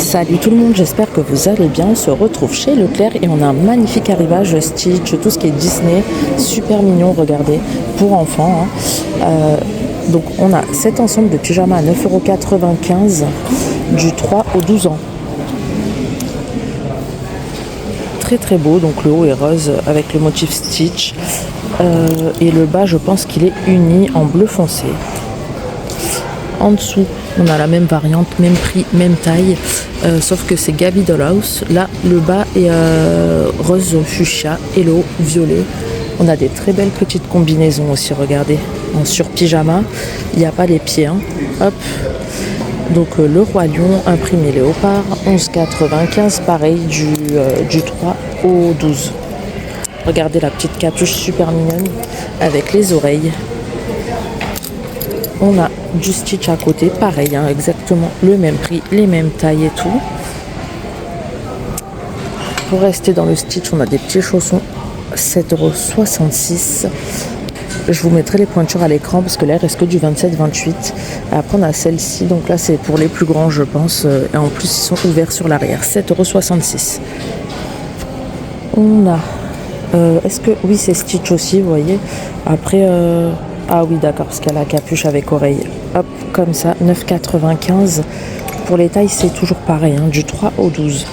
Salut tout le monde, j'espère que vous allez bien. On se retrouve chez Leclerc et on a un magnifique arrivage Stitch, tout ce qui est Disney, super mignon, regardez, pour enfants. Donc on a cet ensemble de pyjamas à 9,95 € du 3 au 12 ans. Très très beau, donc le haut est rose avec le motif Stitch et le bas je pense qu'il est uni en bleu foncé. En dessous, on a la même variante, même prix, même taille, sauf que c'est Gabby Dollhouse. Là, le bas est rose fuchsia et le haut violet. On a des très belles petites combinaisons aussi, regardez, en sur-pyjama. Il n'y a pas les pieds, hein. Hop. Donc le Roi Lion, imprimé léopard, 11,95 €, pareil, du 3 au 12. Regardez la petite capuche super mignonne avec les oreilles. On a du Stitch à côté, pareil, hein, exactement le même prix, les mêmes tailles et tout. Pour rester dans le Stitch, on a des petits chaussons, 7,66 €. Je vous mettrai les pointures à l'écran parce que là, il reste que du 27-28. Après, on a celle-ci, donc là, c'est pour les plus grands, je pense. Et en plus, ils sont ouverts sur l'arrière, 7,66 €. On a... est-ce que... Oui, c'est Stitch aussi, vous voyez. Après... Ah oui, d'accord, parce qu'il y a la capuche avec oreille. Hop, comme ça, 9,95 €. Pour les tailles, c'est toujours pareil, hein, du 3 au 12.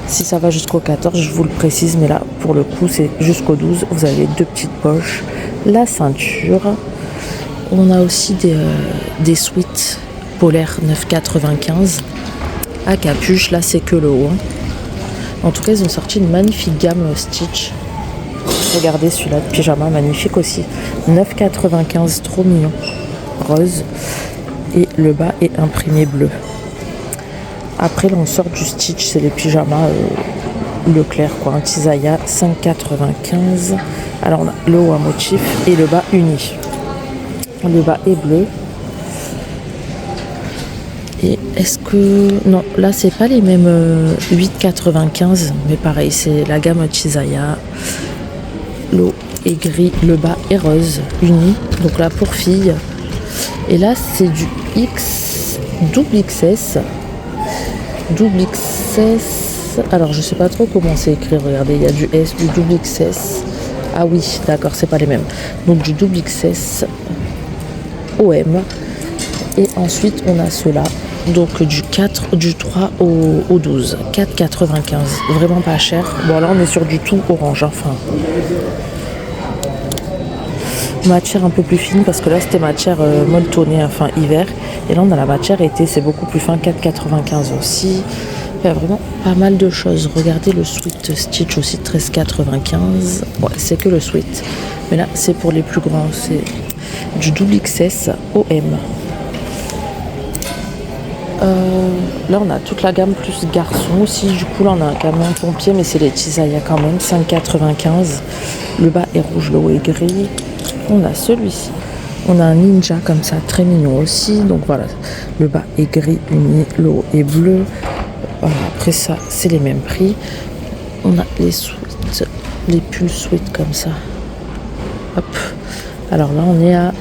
Si ça va jusqu'au 14, je vous le précise, mais là, pour le coup, c'est jusqu'au 12. Vous avez deux petites poches, la ceinture. On a aussi des sweats polaires 9,95 € à capuche. Là, c'est que le haut. En tout cas, ils ont sorti une magnifique gamme Stitch. Regardez celui-là de pyjama, magnifique aussi. 9,95 €, trop mignon. Rose. Et le bas est imprimé bleu. Après, là, on sort du Stitch, c'est les pyjamas Leclerc, quoi. Un Tisaya, 5,95 €. Alors, on a le haut à motif et le bas uni. Le bas est bleu. Et est-ce que... Non, là, c'est pas les mêmes 8,95 €, mais pareil, c'est la gamme Tisaya. Le haut est gris, le bas est rose, uni. Donc là, pour filles. Et là, c'est du X, double XS. Double XS. Alors, je sais pas trop comment c'est écrit. Regardez, il y a du S, du double XS. Ah oui, d'accord, c'est pas les mêmes. Donc, du double XS OM. Et ensuite, on a ceux-là. Donc, du 3 au 12. 4,95 €. Vraiment pas cher. Bon, là, on est sur du tout orange. Enfin, matière un peu plus fine parce que là, c'était matière molletonnée, enfin, hiver. Et là, on a la matière été. C'est beaucoup plus fin. 4,95 € aussi. Il y a vraiment pas mal de choses. Regardez le sweat Stitch aussi, 13,95 €. Ouais, c'est que le sweat. Mais là, c'est pour les plus grands. C'est du double XS OM. Là, on a toute la gamme plus garçon aussi. Du coup, là, on a un camion pompier, mais c'est les Tisaya quand même. 5,95 €. Le bas est rouge, le haut est gris. On a celui-ci. On a un ninja comme ça, très mignon aussi. Donc voilà, le bas est gris uni, le haut est bleu. Voilà, après ça, c'est les mêmes prix. On a les sweats, les pulls sweats comme ça. Hop. Alors là, on est à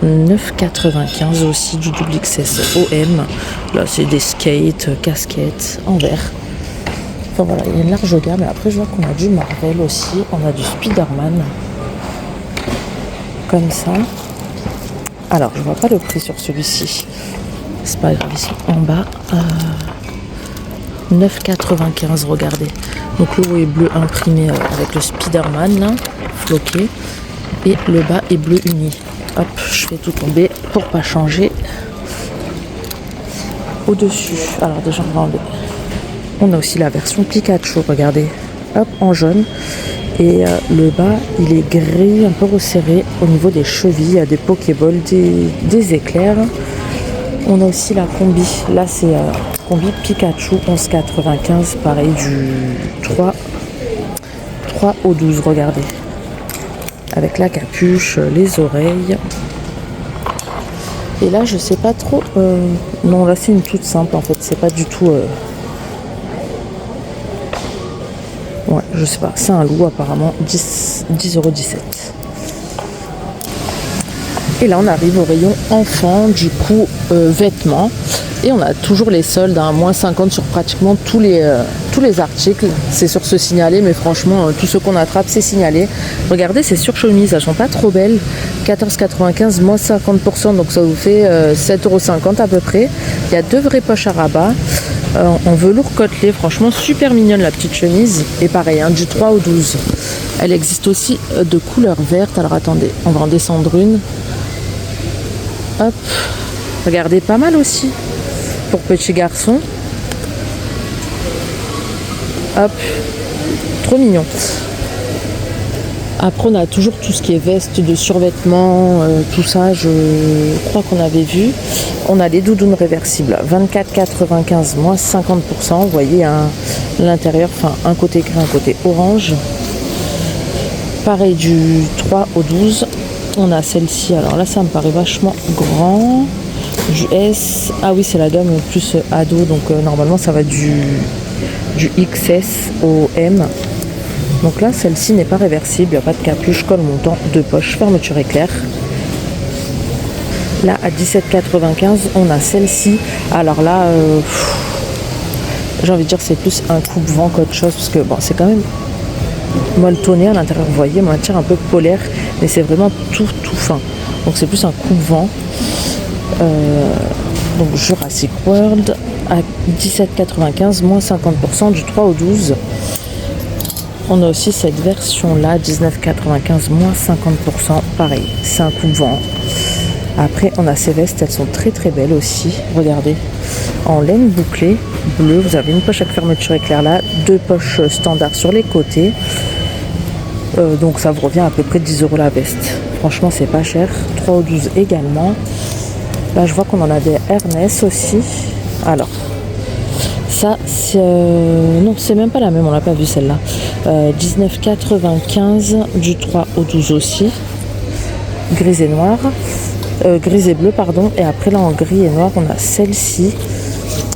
9,95 € aussi, du double XS OM. Là, c'est des skates, casquettes en vert. Enfin voilà, il y a une large gamme. Et après, je vois qu'on a du Marvel aussi. On a du Spider-Man. Comme ça. Alors, je vois pas le prix sur celui-ci. C'est pas grave, ici. En bas, 9,95 €, regardez. Donc, le haut est bleu imprimé avec le Spider-Man, là, floqué. Et le bas est bleu uni. Hop, je fais tout tomber pour pas changer. Au-dessus, alors déjà, on va enlever. On a aussi la version Pikachu, regardez. Hop, en jaune. Et le bas, il est gris, un peu resserré au niveau des chevilles. Il y a des Pokéballs, des éclairs. On a aussi la combi. Là, c'est combi Pikachu, 11,95 €. Pareil, du 3 au 12, regardez. Avec la capuche, les oreilles. Et là, je sais pas trop... non, là, c'est une toute simple, en fait. C'est pas du tout... Ouais, je sais pas. C'est un loup, apparemment. 10,17 €. Et là, on arrive au rayon enfant, du coup, vêtements. Et on a toujours les soldes à moins 50 sur pratiquement tous les articles. C'est sur ce signalé, mais franchement, tous ceux qu'on attrape, c'est signalé. Regardez, ces surchemises, elles sont pas trop belles. 14,95, moins 50%, donc ça vous fait 7,50 € à peu près. Il y a 2 vraies poches à rabat. En velours côtelé, franchement super mignonne la petite chemise. Et pareil, hein, du 3 au 12. Elle existe aussi de couleur verte. Alors attendez, on va en descendre une. Hop, regardez, pas mal aussi pour petit garçon. Hop, trop mignon. Après on a toujours tout ce qui est veste de survêtement, tout ça je crois qu'on avait vu. On a les doudounes réversibles, 24,95 moins 50%. Vous voyez l'intérieur, enfin un côté gris, un côté orange. Pareil du 3 au 12. On a celle-ci, alors là ça me paraît vachement grand. Du S, ah oui c'est la gamme plus ado, donc normalement ça va du XS au M. Donc là celle-ci n'est pas réversible, il n'y a pas de capuche, col montant, 2 poches, fermeture éclair. Là à 17,95 on a celle-ci. Alors là j'ai envie de dire c'est plus un coupe-vent qu'autre chose, parce que bon c'est quand même molletonné à l'intérieur, vous voyez, matière un peu polaire, mais c'est vraiment tout fin. Donc c'est plus un coupe-vent. Donc Jurassic World à 17,95 moins 50% du 3 au 12. On a aussi cette version là, 19,95 moins 50%, pareil, c'est un coupe-vent. Après on a ces vestes, elles sont très très belles aussi, regardez, en laine bouclée bleue. Vous avez une poche avec fermeture éclair là, 2 poches standards sur les côtés. Donc ça vous revient à peu près 10 € la veste. Franchement c'est pas cher. 3 au 12 également. Là je vois qu'on en a des Ernest aussi. Alors ça c'est non c'est même pas la même, on l'a pas vu celle-là. 19,95 du 3 au 12 aussi. Gris et noir. Gris et bleu pardon. Et après là en gris et noir on a celle-ci.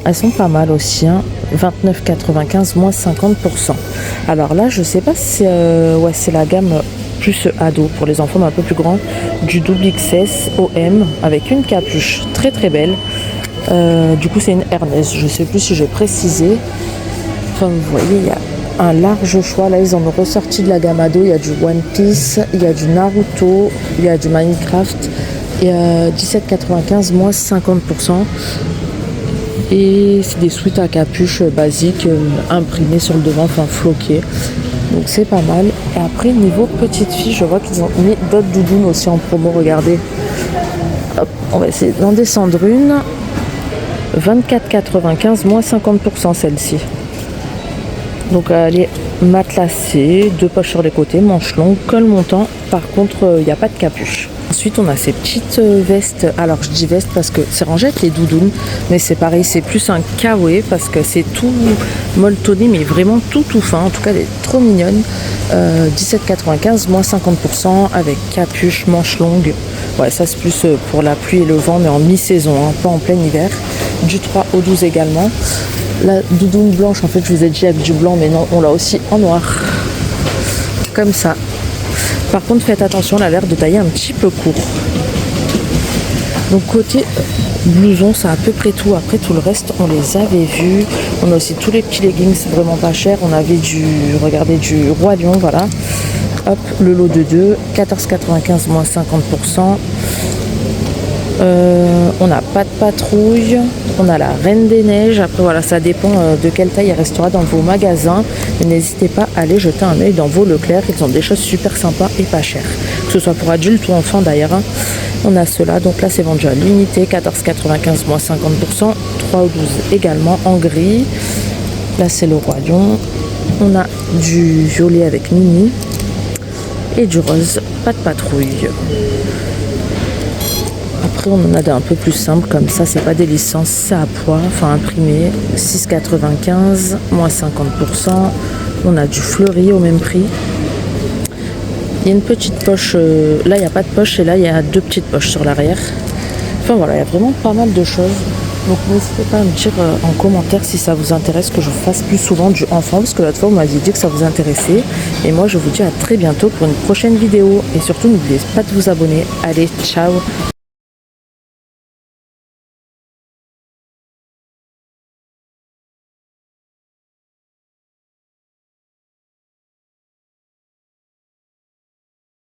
Elles sont pas mal aussi, hein. 29,95 moins 50%. Alors là je sais pas si ouais c'est la gamme plus ado pour les enfants mais un peu plus grand, du double XS au M avec une capuche très très belle. Du coup c'est une Ernest, je sais plus si j'ai précisé. Enfin vous voyez il y a un large choix, là ils en ont ressorti de la gamme ado. Il y a du One Piece, il y a du Naruto, il y a du Minecraft. Et 17,95 moins 50%. Et c'est des sweats à capuche basiques imprimés sur le devant, enfin floqués. Donc c'est pas mal. Et après niveau petite fille, je vois qu'ils ont mis d'autres doudounes aussi en promo, regardez. Hop, on va essayer d'en descendre une. 24,95 moins 50% celle-ci. Donc elle est matelassée, 2 poches sur les côtés, manches longues, col montant. Par contre il n'y a pas de capuche. Ensuite on a ces petites vestes. Alors je dis veste parce que c'est rangé avec les doudounes, mais c'est pareil, c'est plus un kawaii parce que c'est tout molletonné mais vraiment tout fin. En tout cas elle est trop mignonne. 17,95 moins 50% avec capuche, manches longues. Ouais ça c'est plus pour la pluie et le vent, mais en mi-saison, hein, pas en plein hiver. Du 3 au 12 également. La doudoune blanche, en fait je vous ai dit avec du blanc, mais non, on l'a aussi en noir comme ça. Par contre faites attention, elle a l'air de tailler un petit peu court. Donc côté blouson c'est à peu près tout. Après tout le reste on les avait vus. On a aussi tous les petits leggings vraiment pas chers. On avait regardez, du Roi Lion, voilà. Hop, le lot de 2, 14,95 moins 50%. On n'a pas de patrouille, on a la Reine des Neiges. Après voilà, ça dépend de quelle taille il restera dans vos magasins. Mais n'hésitez pas à aller jeter un œil dans vos Leclerc, ils ont des choses super sympas et pas chères, que ce soit pour adultes ou enfants d'ailleurs, hein. On a cela, donc là c'est vendu à l'unité, 14,95 moins 50%, 3 ou 12 également en gris. Là c'est le Roi Lion. On a du violet avec Mini et du rose, pas de patrouille. Après on en a d'un peu plus simple comme ça, c'est pas des licences, c'est à poids, enfin imprimé, 6,95 moins 50%. On a du fleuri au même prix. Il y a une petite poche, là il n'y a pas de poche et là il y a 2 petites poches sur l'arrière. Enfin voilà, il y a vraiment pas mal de choses. Donc n'hésitez pas à me dire en commentaire si ça vous intéresse que je fasse plus souvent du enfant, parce que l'autre fois vous m'aviez dit que ça vous intéressait. Et moi je vous dis à très bientôt pour une prochaine vidéo. Et surtout n'oubliez pas de vous abonner. Allez, ciao!